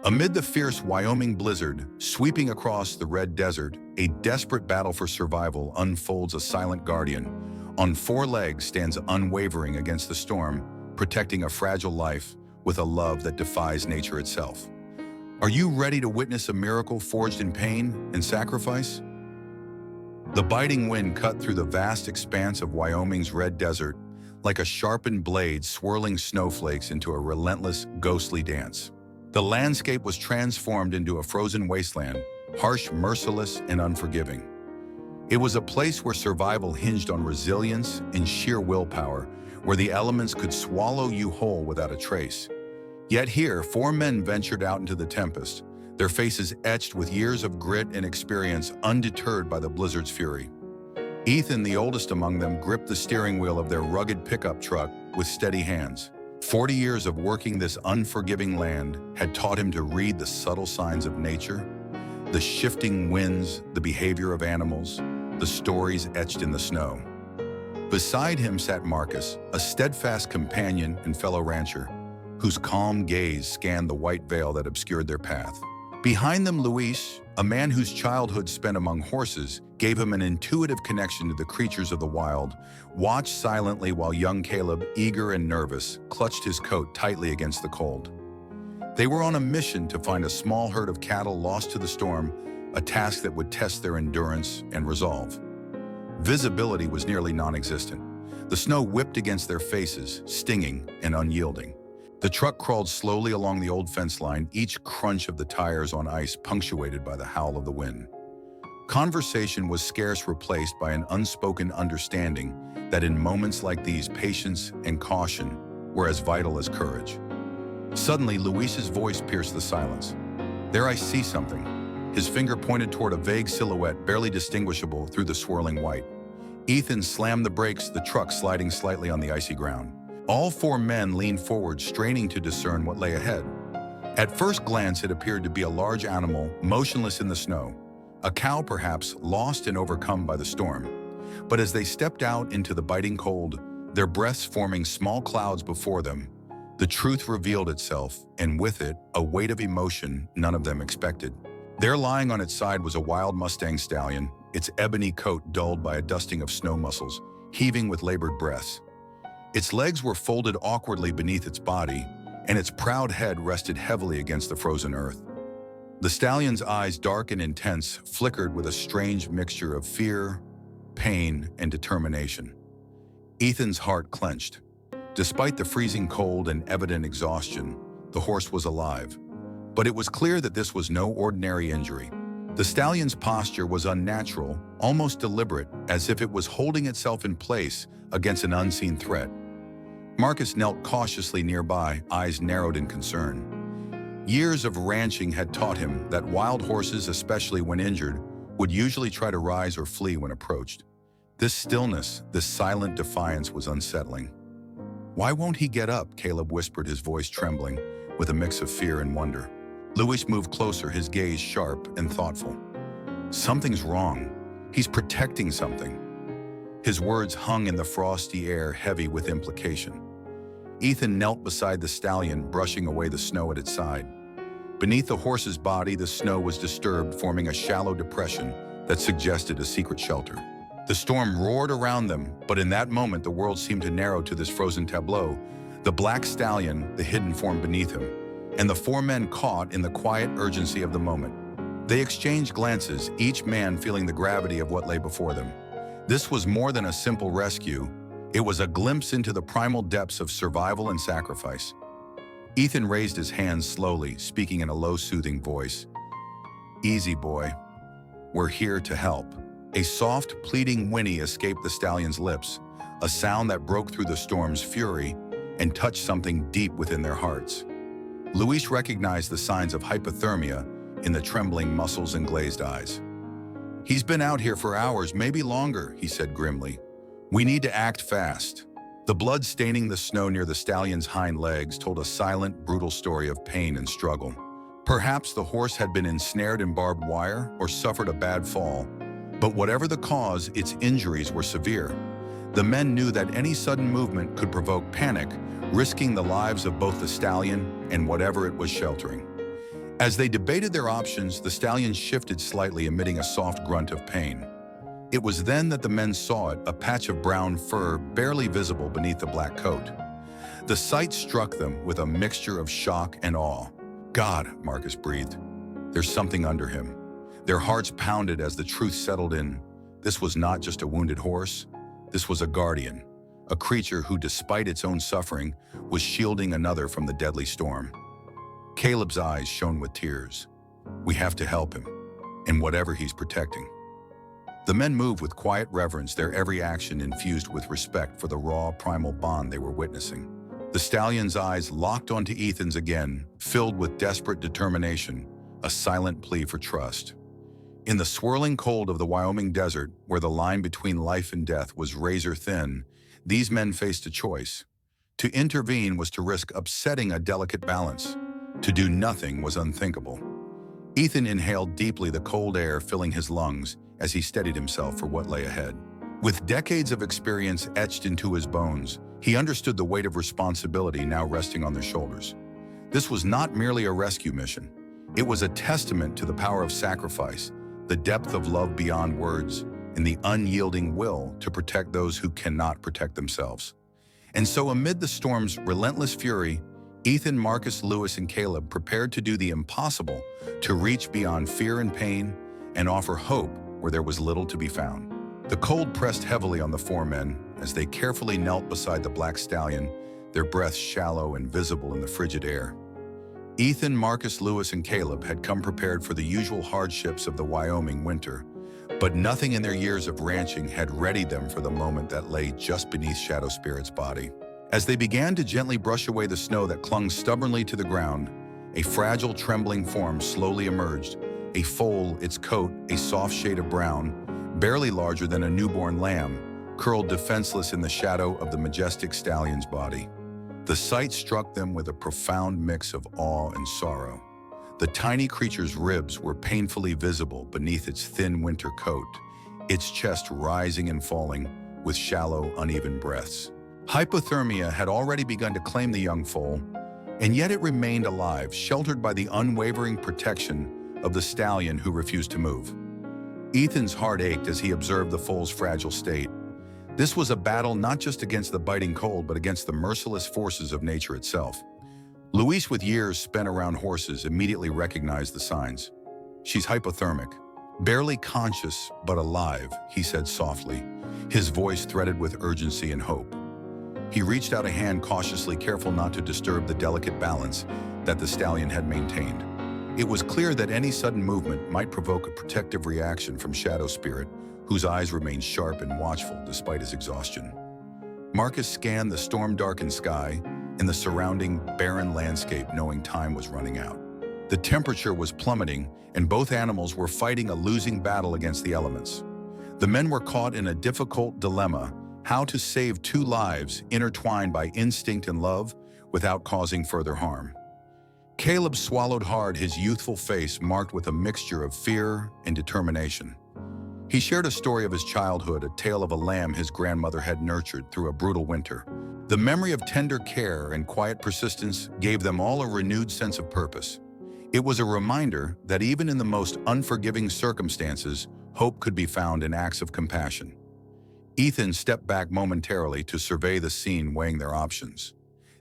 Amid the fierce Wyoming blizzard sweeping across the red desert, a desperate battle for survival unfolds. A silent guardian, on four legs, stands unwavering against the storm, protecting a fragile life with a love that defies nature itself. Are you ready to witness a miracle forged in pain and sacrifice? The biting wind cut through the vast expanse of Wyoming's red desert like a sharpened blade swirling snowflakes into a relentless, ghostly dance. The landscape was transformed into a frozen wasteland, harsh, merciless, and unforgiving. It was a place where survival hinged on resilience and sheer willpower, where the elements could swallow you whole without a trace. Yet here, four men ventured out into the tempest, their faces etched with years of grit and experience, undeterred by the blizzard's fury. Ethan, the oldest among them, gripped the steering wheel of their rugged pickup truck with steady hands. 40 years of working this unforgiving land had taught him to read the subtle signs of nature, the shifting winds, the behavior of animals, the stories etched in the snow. Beside him sat Marcus, a steadfast companion and fellow rancher, whose calm gaze scanned the white veil that obscured their path. Behind them, Luis, a man whose childhood spent among horses, gave him an intuitive connection to the creatures of the wild, watched silently while young Caleb, eager and nervous, clutched his coat tightly against the cold. They were on a mission to find a small herd of cattle lost to the storm, a task that would test their endurance and resolve. Visibility was nearly non-existent. The snow whipped against their faces, stinging and unyielding. The truck crawled slowly along the old fence line, each crunch of the tires on ice punctuated by the howl of the wind. Conversation was scarce replaced by an unspoken understanding that in moments like these, patience and caution were as vital as courage. Suddenly, Luis's voice pierced the silence. "There, I see something." His finger pointed toward a vague silhouette barely distinguishable through the swirling white. Ethan slammed the brakes, the truck sliding slightly on the icy ground. All four men leaned forward, straining to discern what lay ahead. At first glance, it appeared to be a large animal, motionless in the snow. A cow, perhaps, lost and overcome by the storm. But as they stepped out into the biting cold, their breaths forming small clouds before them, the truth revealed itself, and with it, a weight of emotion none of them expected. There, lying on its side, was a wild Mustang stallion, its ebony coat dulled by a dusting of snow muscles, heaving with labored breaths. Its legs were folded awkwardly beneath its body, and its proud head rested heavily against the frozen earth. The stallion's eyes, dark and intense, flickered with a strange mixture of fear, pain, and determination. Ethan's heart clenched. Despite the freezing cold and evident exhaustion, the horse was alive. But it was clear that this was no ordinary injury. The stallion's posture was unnatural, almost deliberate, as if it was holding itself in place against an unseen threat. Marcus knelt cautiously nearby, eyes narrowed in concern. Years of ranching had taught him that wild horses, especially when injured, would usually try to rise or flee when approached. This stillness, this silent defiance was unsettling. "Why won't he get up?" Caleb whispered, his voice trembling, with a mix of fear and wonder. Luis moved closer, his gaze sharp and thoughtful. "Something's wrong. He's protecting something." His words hung in the frosty air, heavy with implication. Ethan knelt beside the stallion, brushing away the snow at its side. Beneath the horse's body, the snow was disturbed, forming a shallow depression that suggested a secret shelter. The storm roared around them, but in that moment the world seemed to narrow to this frozen tableau, the black stallion, the hidden form beneath him, and the four men caught in the quiet urgency of the moment. They exchanged glances, each man feeling the gravity of what lay before them. This was more than a simple rescue. It was a glimpse into the primal depths of survival and sacrifice. Ethan raised his hands slowly, speaking in a low, soothing voice. "Easy, boy. We're here to help." A soft, pleading whinny escaped the stallion's lips, a sound that broke through the storm's fury and touched something deep within their hearts. Luis recognized the signs of hypothermia in the trembling muscles and glazed eyes. "He's been out here for hours, maybe longer," he said grimly. "We need to act fast." The blood staining the snow near the stallion's hind legs told a silent, brutal story of pain and struggle. Perhaps the horse had been ensnared in barbed wire or suffered a bad fall, but whatever the cause, its injuries were severe. The men knew that any sudden movement could provoke panic, risking the lives of both the stallion and whatever it was sheltering. As they debated their options, the stallion shifted slightly, emitting a soft grunt of pain. It was then that the men saw it, a patch of brown fur barely visible beneath the black coat. The sight struck them with a mixture of shock and awe. "God," Marcus breathed. "There's something under him." Their hearts pounded as the truth settled in. This was not just a wounded horse. This was a guardian, a creature who, despite its own suffering, was shielding another from the deadly storm. Caleb's eyes shone with tears. "We have to help him, in whatever he's protecting." The men moved with quiet reverence, their every action infused with respect for the raw, primal bond they were witnessing. The stallion's eyes locked onto Ethan's again, filled with desperate determination, a silent plea for trust. In the swirling cold of the Wyoming desert, where the line between life and death was razor thin, these men faced a choice. To intervene was to risk upsetting a delicate balance. To do nothing was unthinkable. Ethan inhaled deeply, the cold air filling his lungs as he steadied himself for what lay ahead. With decades of experience etched into his bones, he understood the weight of responsibility now resting on their shoulders. This was not merely a rescue mission. It was a testament to the power of sacrifice, the depth of love beyond words, and the unyielding will to protect those who cannot protect themselves. And so amid the storm's relentless fury, Ethan, Marcus, Lewis, and Caleb prepared to do the impossible, to reach beyond fear and pain and offer hope where there was little to be found. The cold pressed heavily on the four men as they carefully knelt beside the black stallion, their breaths shallow and visible in the frigid air. Ethan, Marcus, Lewis, and Caleb had come prepared for the usual hardships of the Wyoming winter, but nothing in their years of ranching had readied them for the moment that lay just beneath Shadow Spirit's body. As they began to gently brush away the snow that clung stubbornly to the ground, a fragile, trembling form slowly emerged, a foal, its coat a soft shade of brown, barely larger than a newborn lamb, curled defenseless in the shadow of the majestic stallion's body. The sight struck them with a profound mix of awe and sorrow. The tiny creature's ribs were painfully visible beneath its thin winter coat, its chest rising and falling with shallow, uneven breaths. Hypothermia had already begun to claim the young foal, and yet it remained alive, sheltered by the unwavering protection of the stallion who refused to move. Ethan's heart ached as he observed the foal's fragile state. This was a battle not just against the biting cold, but against the merciless forces of nature itself. Luis, with years spent around horses, immediately recognized the signs. "She's hypothermic. Barely conscious, but alive," he said softly, his voice threaded with urgency and hope. He reached out a hand cautiously, careful not to disturb the delicate balance that the stallion had maintained. It was clear that any sudden movement might provoke a protective reaction from Shadow Spirit, whose eyes remained sharp and watchful despite his exhaustion. Marcus scanned the storm-darkened sky and the surrounding barren landscape, knowing time was running out. The temperature was plummeting, and both animals were fighting a losing battle against the elements. The men were caught in a difficult dilemma: how to save two lives intertwined by instinct and love without causing further harm. Caleb swallowed hard, his youthful face marked with a mixture of fear and determination. He shared a story of his childhood, a tale of a lamb his grandmother had nurtured through a brutal winter. The memory of tender care and quiet persistence gave them all a renewed sense of purpose. It was a reminder that even in the most unforgiving circumstances, hope could be found in acts of compassion. Ethan stepped back momentarily to survey the scene, weighing their options.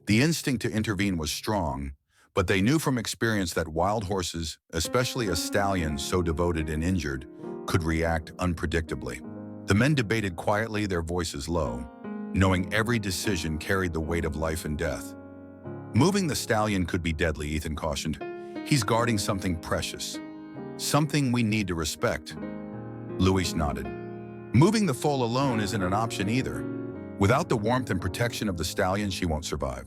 The instinct to intervene was strong, but they knew from experience that wild horses, especially a stallion so devoted and injured, could react unpredictably. The men debated quietly, their voices low, knowing every decision carried the weight of life and death. "Moving the stallion could be deadly," Ethan cautioned. "He's guarding something precious, something we need to respect." Luis nodded. "Moving the foal alone isn't an option either. Without the warmth and protection of the stallion, she won't survive."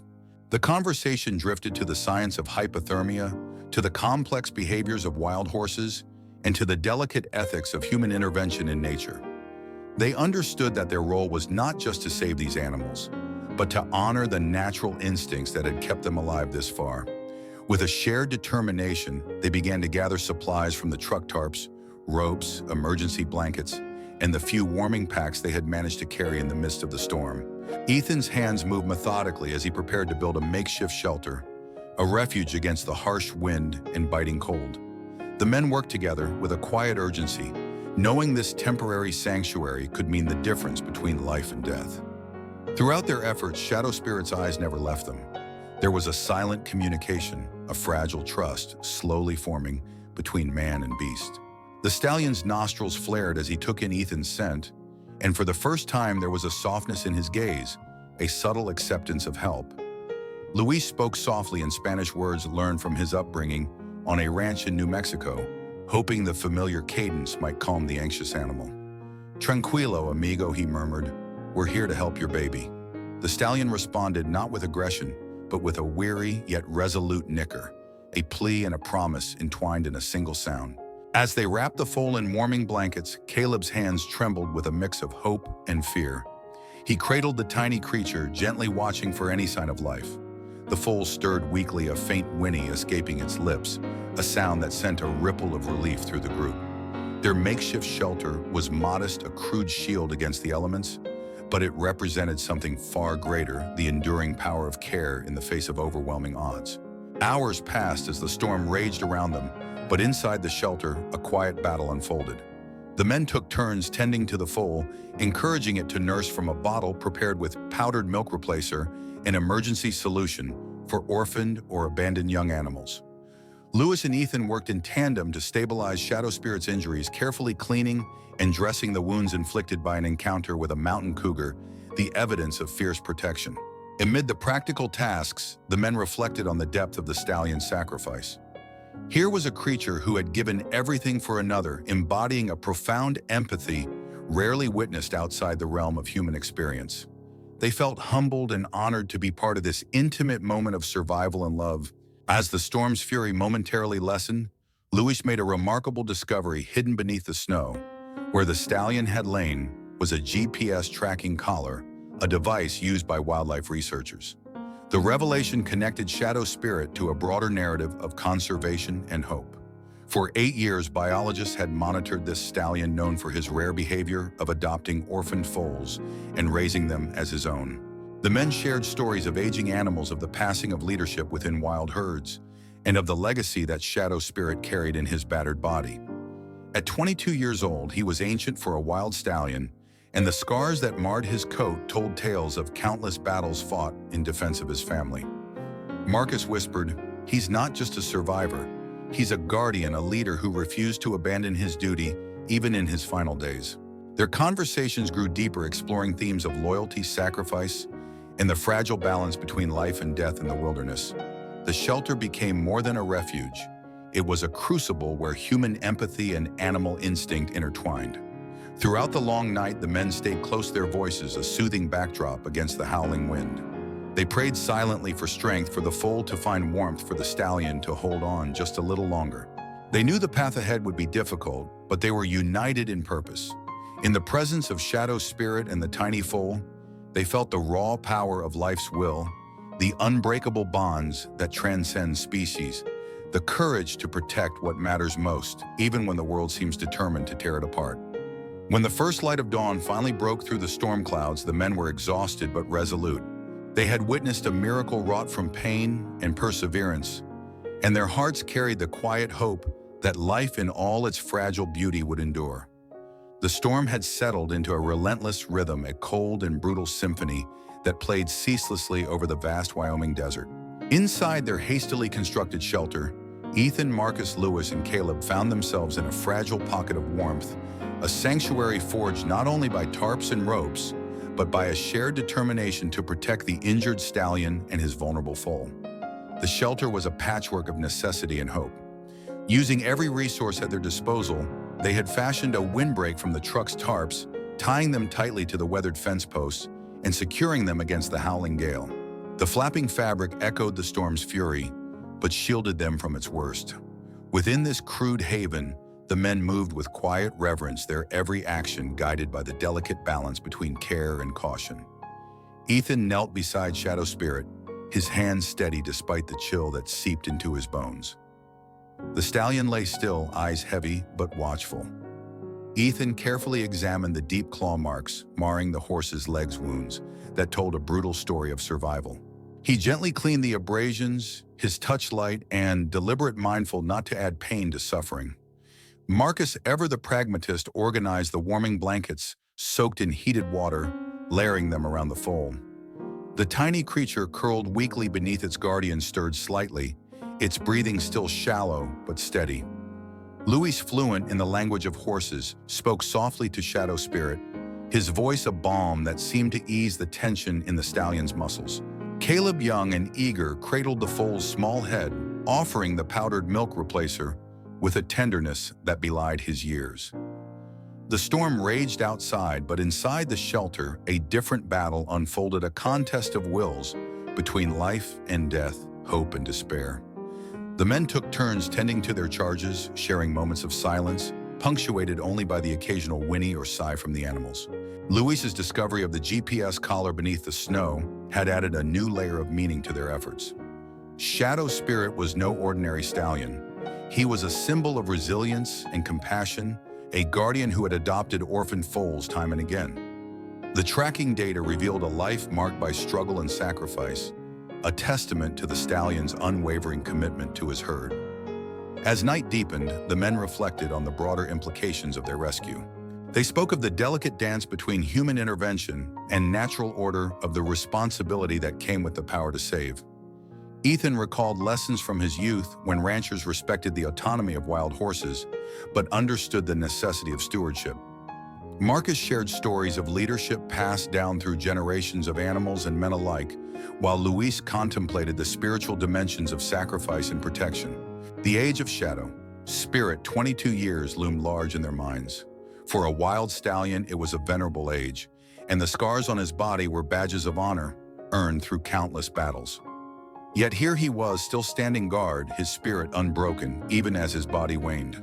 The conversation drifted to the science of hypothermia, to the complex behaviors of wild horses, and to the delicate ethics of human intervention in nature. They understood that their role was not just to save these animals, but to honor the natural instincts that had kept them alive this far. With a shared determination, they began to gather supplies from the truck tarps, ropes, emergency blankets, and the few warming packs they had managed to carry in the midst of the storm. Ethan's hands moved methodically as he prepared to build a makeshift shelter, a refuge against the harsh wind and biting cold. The men worked together with a quiet urgency, knowing this temporary sanctuary could mean the difference between life and death. Throughout their efforts, Shadow Spirit's eyes never left them. There was a silent communication, a fragile trust slowly forming between man and beast. The stallion's nostrils flared as he took in Ethan's scent, and for the first time there was a softness in his gaze, a subtle acceptance of help. Luis spoke softly in Spanish words learned from his upbringing on a ranch in New Mexico, hoping the familiar cadence might calm the anxious animal. "Tranquilo, amigo," he murmured. "We're here to help your baby." The stallion responded not with aggression, but with a weary yet resolute nicker, a plea and a promise entwined in a single sound. As they wrapped the foal in warming blankets, Caleb's hands trembled with a mix of hope and fear. He cradled the tiny creature, gently watching for any sign of life. The foal stirred weakly, a faint whinny escaping its lips, a sound that sent a ripple of relief through the group. Their makeshift shelter was modest, a crude shield against the elements, but it represented something far greater, the enduring power of care in the face of overwhelming odds. Hours passed as the storm raged around them, but inside the shelter, a quiet battle unfolded. The men took turns tending to the foal, encouraging it to nurse from a bottle prepared with powdered milk replacer, an emergency solution for orphaned or abandoned young animals. Luis and Ethan worked in tandem to stabilize Shadow Spirit's injuries, carefully cleaning and dressing the wounds inflicted by an encounter with a mountain cougar, the evidence of fierce protection. Amid the practical tasks, the men reflected on the depth of the stallion's sacrifice. Here was a creature who had given everything for another, embodying a profound empathy rarely witnessed outside the realm of human experience. They felt humbled and honored to be part of this intimate moment of survival and love. As the storm's fury momentarily lessened, Luis made a remarkable discovery hidden beneath the snow. Where the stallion had lain was a GPS tracking collar, a device used by wildlife researchers. The revelation connected Shadow Spirit to a broader narrative of conservation and hope. For 8 years, biologists had monitored this stallion known for his rare behavior of adopting orphaned foals and raising them as his own. The men shared stories of aging animals, of the passing of leadership within wild herds, and of the legacy that Shadow Spirit carried in his battered body. At 22 years old, he was ancient for a wild stallion, and the scars that marred his coat told tales of countless battles fought in defense of his family. Marcus whispered, "He's not just a survivor. He's a guardian, a leader who refused to abandon his duty, even in his final days." Their conversations grew deeper, exploring themes of loyalty, sacrifice, and the fragile balance between life and death in the wilderness. The shelter became more than a refuge. It was a crucible where human empathy and animal instinct intertwined. Throughout the long night, the men stayed close to their voices, a soothing backdrop against the howling wind. They prayed silently for strength, for the foal to find warmth, for the stallion to hold on just a little longer. They knew the path ahead would be difficult, but they were united in purpose. In the presence of Shadow Spirit and the tiny foal, they felt the raw power of life's will, the unbreakable bonds that transcend species, the courage to protect what matters most, even when the world seems determined to tear it apart. When the first light of dawn finally broke through the storm clouds, the men were exhausted but resolute. They had witnessed a miracle wrought from pain and perseverance, and their hearts carried the quiet hope that life in all its fragile beauty would endure. The storm had settled into a relentless rhythm, a cold and brutal symphony that played ceaselessly over the vast Wyoming desert. Inside their hastily constructed shelter, Ethan, Marcus, Luis, and Caleb found themselves in a fragile pocket of warmth, a sanctuary forged not only by tarps and ropes, but by a shared determination to protect the injured stallion and his vulnerable foal. The shelter was a patchwork of necessity and hope. Using every resource at their disposal, they had fashioned a windbreak from the truck's tarps, tying them tightly to the weathered fence posts and securing them against the howling gale. The flapping fabric echoed the storm's fury, but shielded them from its worst. Within this crude haven, the men moved with quiet reverence, their every action guided by the delicate balance between care and caution. Ethan knelt beside Shadow Spirit, his hands steady despite the chill that seeped into his bones. The stallion lay still, eyes heavy but watchful. Ethan carefully examined the deep claw marks marring the horse's legs wounds that told a brutal story of survival. He gently cleaned the abrasions, his touch light and deliberate mindful not to add pain to suffering. Marcus, ever the pragmatist, organized the warming blankets soaked in heated water, layering them around the foal. The tiny creature curled weakly beneath its guardian stirred slightly, its breathing still shallow but steady. Louis, fluent in the language of horses, spoke softly to Shadow Spirit, his voice a balm that seemed to ease the tension in the stallion's muscles. Caleb, young and eager, cradled the foal's small head, offering the powdered milk replacer with a tenderness that belied his years. The storm raged outside, but inside the shelter, a different battle unfolded, a contest of wills between life and death, hope and despair. The men took turns tending to their charges, sharing moments of silence, punctuated only by the occasional whinny or sigh from the animals. Louis's discovery of the GPS collar beneath the snow had added a new layer of meaning to their efforts. Shadow Spirit was no ordinary stallion. He was a symbol of resilience and compassion, a guardian who had adopted orphaned foals time and again. The tracking data revealed a life marked by struggle and sacrifice, a testament to the stallion's unwavering commitment to his herd. As night deepened, the men reflected on the broader implications of their rescue. They spoke of the delicate dance between human intervention and natural order, of the responsibility that came with the power to save. Ethan recalled lessons from his youth when ranchers respected the autonomy of wild horses, but understood the necessity of stewardship. Marcus shared stories of leadership passed down through generations of animals and men alike, while Luis contemplated the spiritual dimensions of sacrifice and protection. The age of Shadow Spirit, 22 years, loomed large in their minds. For a wild stallion, it was a venerable age, and the scars on his body were badges of honor, earned through countless battles. Yet here he was, still standing guard, his spirit unbroken, even as his body waned.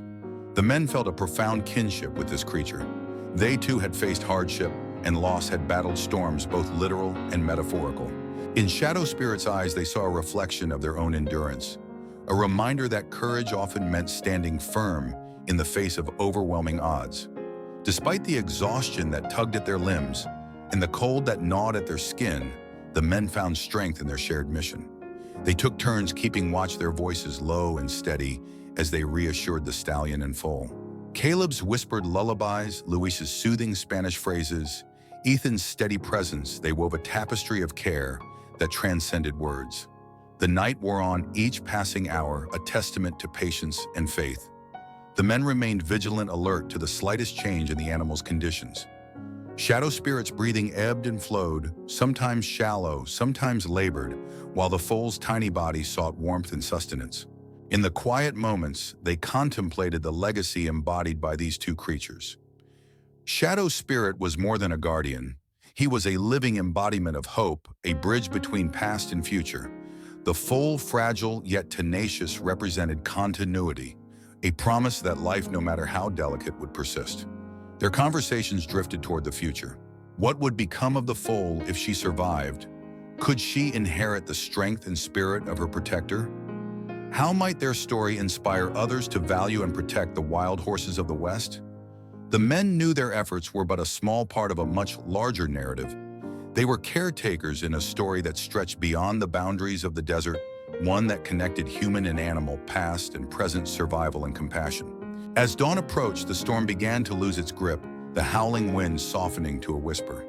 The men felt a profound kinship with this creature. They too had faced hardship, and loss had battled storms, both literal and metaphorical. In Shadow Spirit's eyes, they saw a reflection of their own endurance, a reminder that courage often meant standing firm in the face of overwhelming odds. Despite the exhaustion that tugged at their limbs and the cold that gnawed at their skin, the men found strength in their shared mission. They took turns keeping watch, their voices low and steady as they reassured the stallion and foal. Caleb's whispered lullabies, Luis's soothing Spanish phrases, Ethan's steady presence, they wove a tapestry of care that transcended words. The night wore on, each passing hour a testament to patience and faith. The men remained vigilant, alert to the slightest change in the animal's conditions. Shadow Spirit's breathing ebbed and flowed, sometimes shallow, sometimes labored, while the foal's tiny body sought warmth and sustenance. In the quiet moments, they contemplated the legacy embodied by these two creatures. Shadow Spirit was more than a guardian. He was a living embodiment of hope, a bridge between past and future. The foal, fragile yet tenacious, represented continuity, a promise that life, no matter how delicate, would persist. Their conversations drifted toward the future. What would become of the foal if she survived? Could she inherit the strength and spirit of her protector? How might their story inspire others to value and protect the wild horses of the West? The men knew their efforts were but a small part of a much larger narrative. They were caretakers in a story that stretched beyond the boundaries of the desert, one that connected human and animal, past and present, survival and compassion. As dawn approached, the storm began to lose its grip, the howling wind softening to a whisper.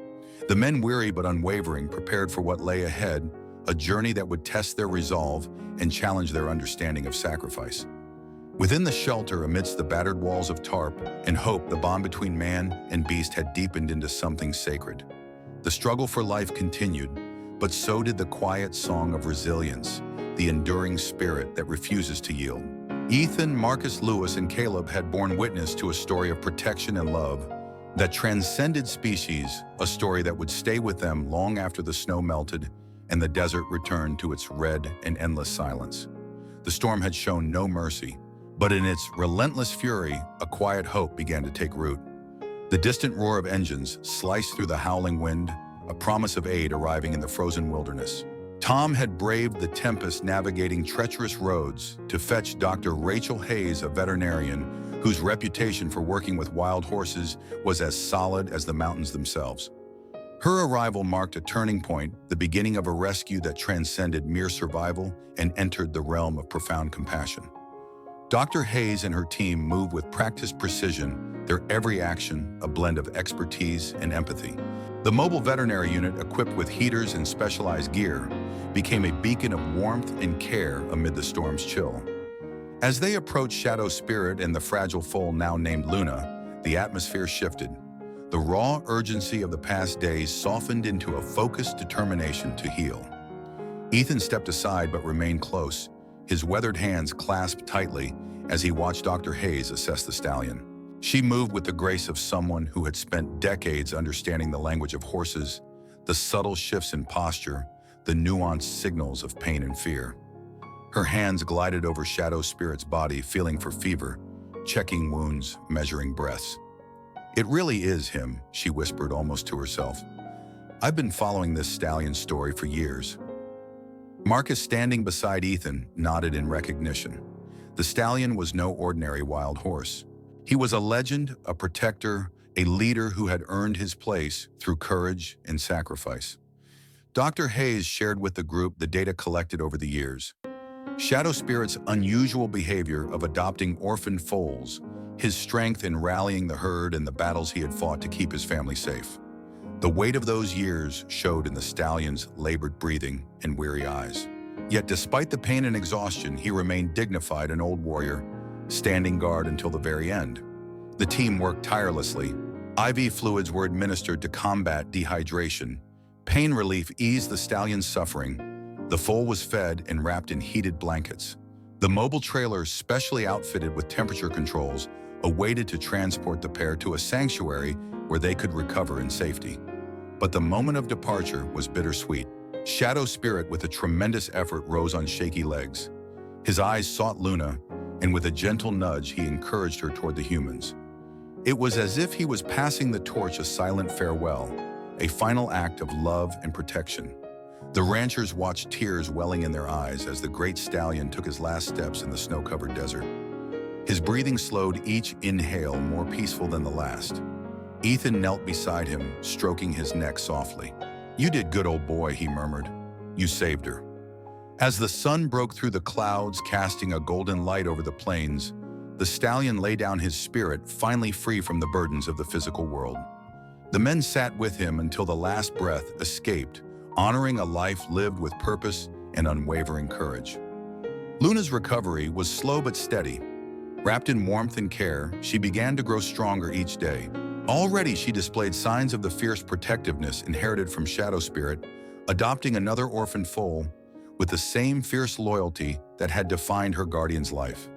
The men, weary but unwavering, prepared for what lay ahead, a journey that would test their resolve and challenge their understanding of sacrifice. Within the shelter, amidst the battered walls of tarp and hope, the bond between man and beast had deepened into something sacred. The struggle for life continued, but so did the quiet song of resilience, the enduring spirit that refuses to yield. Ethan, Marcus, Louis, and Caleb had borne witness to a story of protection and love that transcended species, a story that would stay with them long after the snow melted and the desert returned to its red and endless silence. The storm had shown no mercy, but in its relentless fury, a quiet hope began to take root. The distant roar of engines sliced through the howling wind, a promise of aid arriving in the frozen wilderness. Tom had braved the tempest, navigating treacherous roads to fetch Dr. Rachel Hayes, a veterinarian whose reputation for working with wild horses was as solid as the mountains themselves. Her arrival marked a turning point, the beginning of a rescue that transcended mere survival and entered the realm of profound compassion. Dr. Hayes and her team moved with practiced precision, their every action a blend of expertise and empathy. The mobile veterinary unit, equipped with heaters and specialized gear, became a beacon of warmth and care amid the storm's chill. As they approached Shadow Spirit and the fragile foal now named Luna, the atmosphere shifted. The raw urgency of the past days softened into a focused determination to heal. Ethan stepped aside but remained close, his weathered hands clasped tightly as he watched Dr. Hayes assess the stallion. She moved with the grace of someone who had spent decades understanding the language of horses, the subtle shifts in posture, the nuanced signals of pain and fear. Her hands glided over Shadow Spirit's body, feeling for fever, checking wounds, measuring breaths. "It really is him," she whispered almost to herself. "I've been following this stallion's story for years." Marcus, standing beside Ethan, nodded in recognition. The stallion was no ordinary wild horse. He was a legend, a protector, a leader who had earned his place through courage and sacrifice. Dr. Hayes shared with the group the data collected over the years. Shadow Spirit's unusual behavior of adopting orphan foals, his strength in rallying the herd, and the battles he had fought to keep his family safe. The weight of those years showed in the stallion's labored breathing and weary eyes. Yet despite the pain and exhaustion, he remained dignified, an old warrior, standing guard until the very end. The team worked tirelessly. IV fluids were administered to combat dehydration. Pain relief eased the stallion's suffering. The foal was fed and wrapped in heated blankets. The mobile trailer, specially outfitted with temperature controls, awaited to transport the pair to a sanctuary where they could recover in safety. But the moment of departure was bittersweet. Shadow Spirit, with a tremendous effort, rose on shaky legs. His eyes sought Luna, and with a gentle nudge, he encouraged her toward the humans. It was as if he was passing the torch, a silent farewell, a final act of love and protection. The ranchers watched, tears welling in their eyes, as the great stallion took his last steps in the snow-covered desert. His breathing slowed, each inhale more peaceful than the last. Ethan knelt beside him, stroking his neck softly. "You did good, old boy," he murmured. "You saved her." As the sun broke through the clouds, casting a golden light over the plains, the stallion lay down his spirit, finally free from the burdens of the physical world. The men sat with him until the last breath escaped, honoring a life lived with purpose and unwavering courage. Luna's recovery was slow but steady. Wrapped in warmth and care, she began to grow stronger each day. Already she displayed signs of the fierce protectiveness inherited from Shadow Spirit, adopting another orphan foal with the same fierce loyalty that had defined her guardian's life.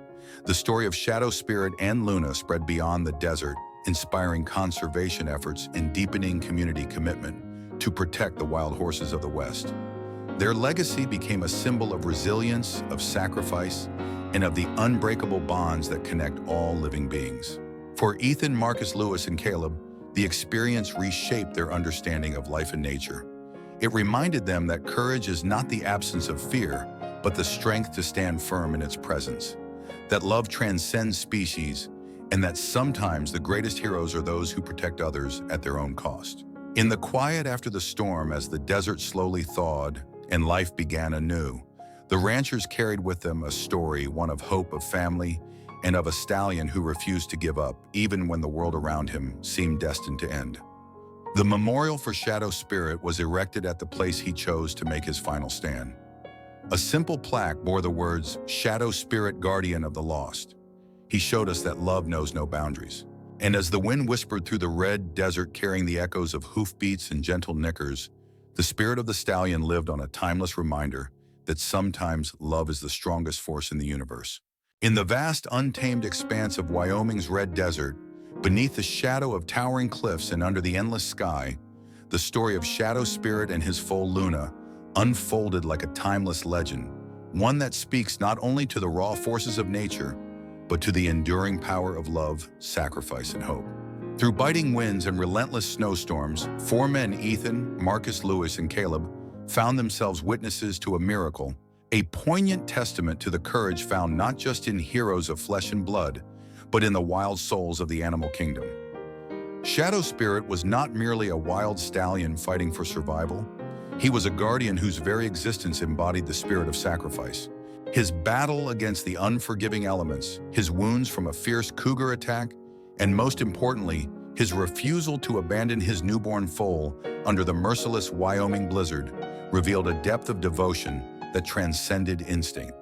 The story of Shadow Spirit and Luna spread beyond the desert, inspiring conservation efforts and deepening community commitment to protect the wild horses of the West. Their legacy became a symbol of resilience, of sacrifice, and of the unbreakable bonds that connect all living beings. For Ethan, Marcus, Lewis, and Caleb, the experience reshaped their understanding of life and nature. It reminded them that courage is not the absence of fear, but the strength to stand firm in its presence. That love transcends species, and that sometimes the greatest heroes are those who protect others at their own cost. In the quiet after the storm, as the desert slowly thawed and life began anew, the ranchers carried with them a story, one of hope, of family, and of a stallion who refused to give up, even when the world around him seemed destined to end. The memorial for Shadow Spirit was erected at the place he chose to make his final stand. A simple plaque bore the words, "Shadow Spirit, Guardian of the Lost." He showed us that love knows no boundaries. And as the wind whispered through the red desert, carrying the echoes of hoofbeats and gentle nickers, the spirit of the stallion lived on, a timeless reminder that sometimes love is the strongest force in the universe. In the vast, untamed expanse of Wyoming's red desert, beneath the shadow of towering cliffs and under the endless sky, the story of Shadow Spirit and his foal Luna unfolded like a timeless legend, one that speaks not only to the raw forces of nature, but to the enduring power of love, sacrifice, and hope. Through biting winds and relentless snowstorms, four men, Ethan, Marcus, Lewis, and Caleb, found themselves witnesses to a miracle, a poignant testament to the courage found not just in heroes of flesh and blood, but in the wild souls of the animal kingdom. Shadow Spirit was not merely a wild stallion fighting for survival. He was a guardian whose very existence embodied the spirit of sacrifice. His battle against the unforgiving elements, his wounds from a fierce cougar attack, and most importantly, his refusal to abandon his newborn foal under the merciless Wyoming blizzard, revealed a depth of devotion that transcended instinct.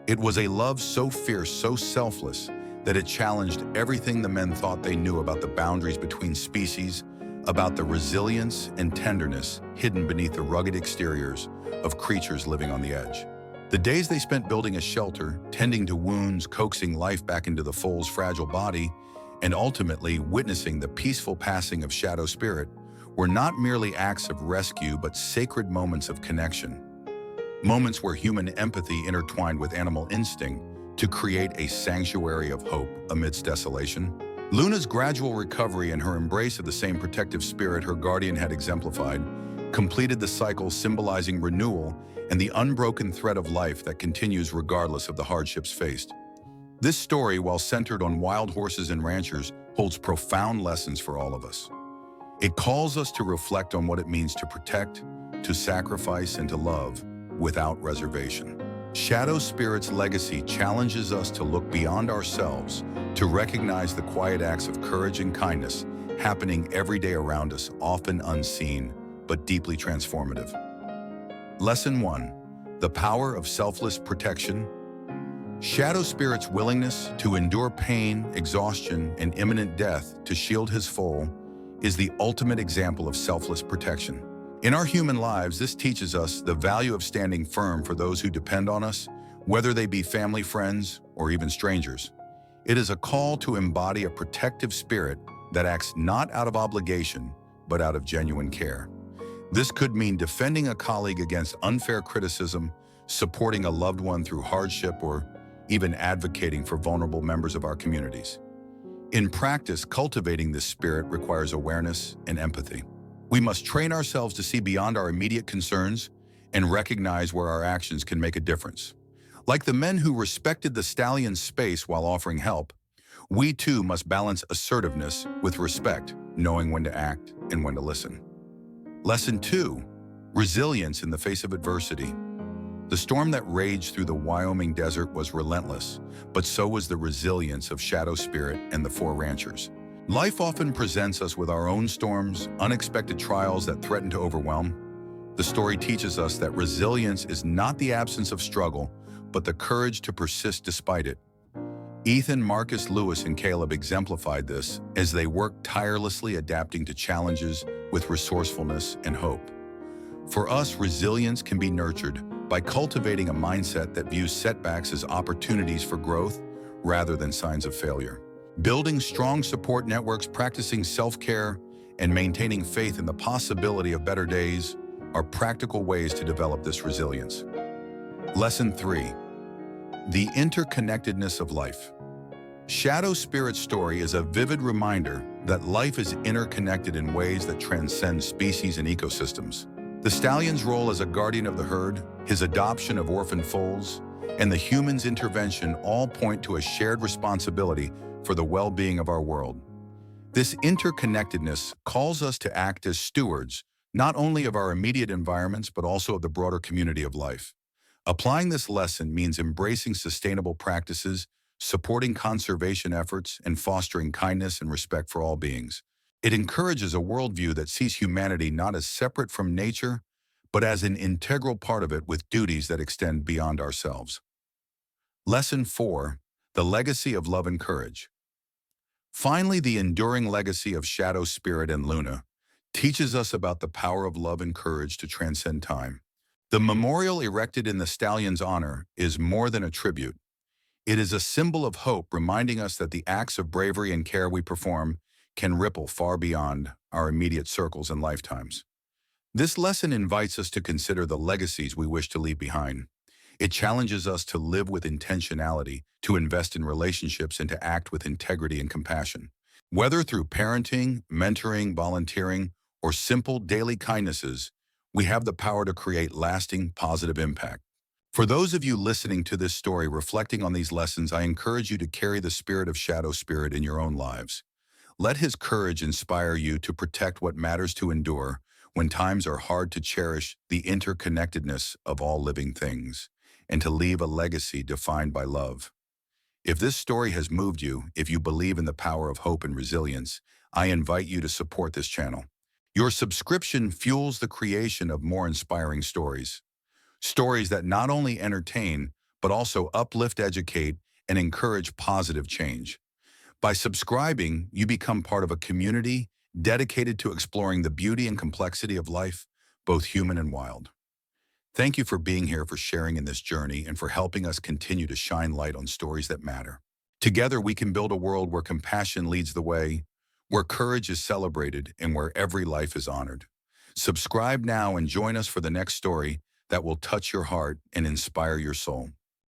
It was a love so fierce, so selfless, that it challenged everything the men thought they knew about the boundaries between species, about the resilience and tenderness hidden beneath the rugged exteriors of creatures living on the edge. The days they spent building a shelter, tending to wounds, coaxing life back into the foal's fragile body, and ultimately witnessing the peaceful passing of Shadow Spirit were not merely acts of rescue but sacred moments of connection. Moments where human empathy intertwined with animal instinct to create a sanctuary of hope amidst desolation. Luna's gradual recovery and her embrace of the same protective spirit her guardian had exemplified completed the cycle, symbolizing renewal and the unbroken thread of life that continues regardless of the hardships faced. This story, while centered on wild horses and ranchers, holds profound lessons for all of us. It calls us to reflect on what it means to protect, to sacrifice, and to love without reservation. Shadow Spirit's legacy challenges us to look beyond ourselves, to recognize the quiet acts of courage and kindness happening every day around us, often unseen, but deeply transformative. Lesson 1. The power of selfless protection. Shadow Spirit's willingness to endure pain, exhaustion, and imminent death to shield his foal is the ultimate example of selfless protection. In our human lives, this teaches us the value of standing firm for those who depend on us, whether they be family, friends, or even strangers. It is a call to embody a protective spirit that acts not out of obligation, but out of genuine care. This could mean defending a colleague against unfair criticism, supporting a loved one through hardship, or even advocating for vulnerable members of our communities. In practice, cultivating this spirit requires awareness and empathy. We must train ourselves to see beyond our immediate concerns and recognize where our actions can make a difference. Like the men who respected the stallion's space while offering help, we too must balance assertiveness with respect, knowing when to act and when to listen. Lesson 2. Resilience in the face of adversity. The storm that raged through the Wyoming desert was relentless, but so was the resilience of Shadow Spirit and the 4 ranchers. Life often presents us with our own storms, unexpected trials that threaten to overwhelm. The story teaches us that resilience is not the absence of struggle, but the courage to persist despite it. Ethan, Marcus, Lewis, and Caleb exemplified this as they worked tirelessly, adapting to challenges with resourcefulness and hope. For us, resilience can be nurtured by cultivating a mindset that views setbacks as opportunities for growth rather than signs of failure. Building strong support networks, practicing self-care, and maintaining faith in the possibility of better days are practical ways to develop this resilience. Lesson 3. The interconnectedness of life. Shadow Spirit's story is a vivid reminder that life is interconnected in ways that transcend species and ecosystems. The stallion's role as a guardian of the herd, his adoption of orphan foals, and the human's intervention all point to a shared responsibility for the well-being of our world. This interconnectedness calls us to act as stewards, not only of our immediate environments, but also of the broader community of life. Applying this lesson means embracing sustainable practices, supporting conservation efforts, and fostering kindness and respect for all beings. It encourages a worldview that sees humanity not as separate from nature, but as an integral part of it with duties that extend beyond ourselves. Lesson 4. The legacy of love and courage. Finally, the enduring legacy of Shadow Spirit and Luna teaches us about the power of love and courage to transcend time. The memorial erected in the stallion's honor is more than a tribute. It is a symbol of hope, reminding us that the acts of bravery and care we perform can ripple far beyond our immediate circles and lifetimes. This lesson invites us to consider the legacies we wish to leave behind. It challenges us to live with intentionality, to invest in relationships, and to act with integrity and compassion. Whether through parenting, mentoring, volunteering, or simple daily kindnesses, we have the power to create lasting, positive impact. For those of you listening to this story, reflecting on these lessons, I encourage you to carry the spirit of Shadow Spirit in your own lives. Let his courage inspire you to protect what matters, to endure when times are hard, to cherish the interconnectedness of all living things, and to leave a legacy defined by love. If this story has moved you, if you believe in the power of hope and resilience, I invite you to support this channel. Your subscription fuels the creation of more inspiring stories. Stories that not only entertain, but also uplift, educate, and encourage positive change. By subscribing, you become part of a community dedicated to exploring the beauty and complexity of life, both human and wild. Thank you for being here, for sharing in this journey, and for helping us continue to shine light on stories that matter. Together, we can build a world where compassion leads the way, where courage is celebrated, and where every life is honored. Subscribe now and join us for the next story that will touch your heart and inspire your soul.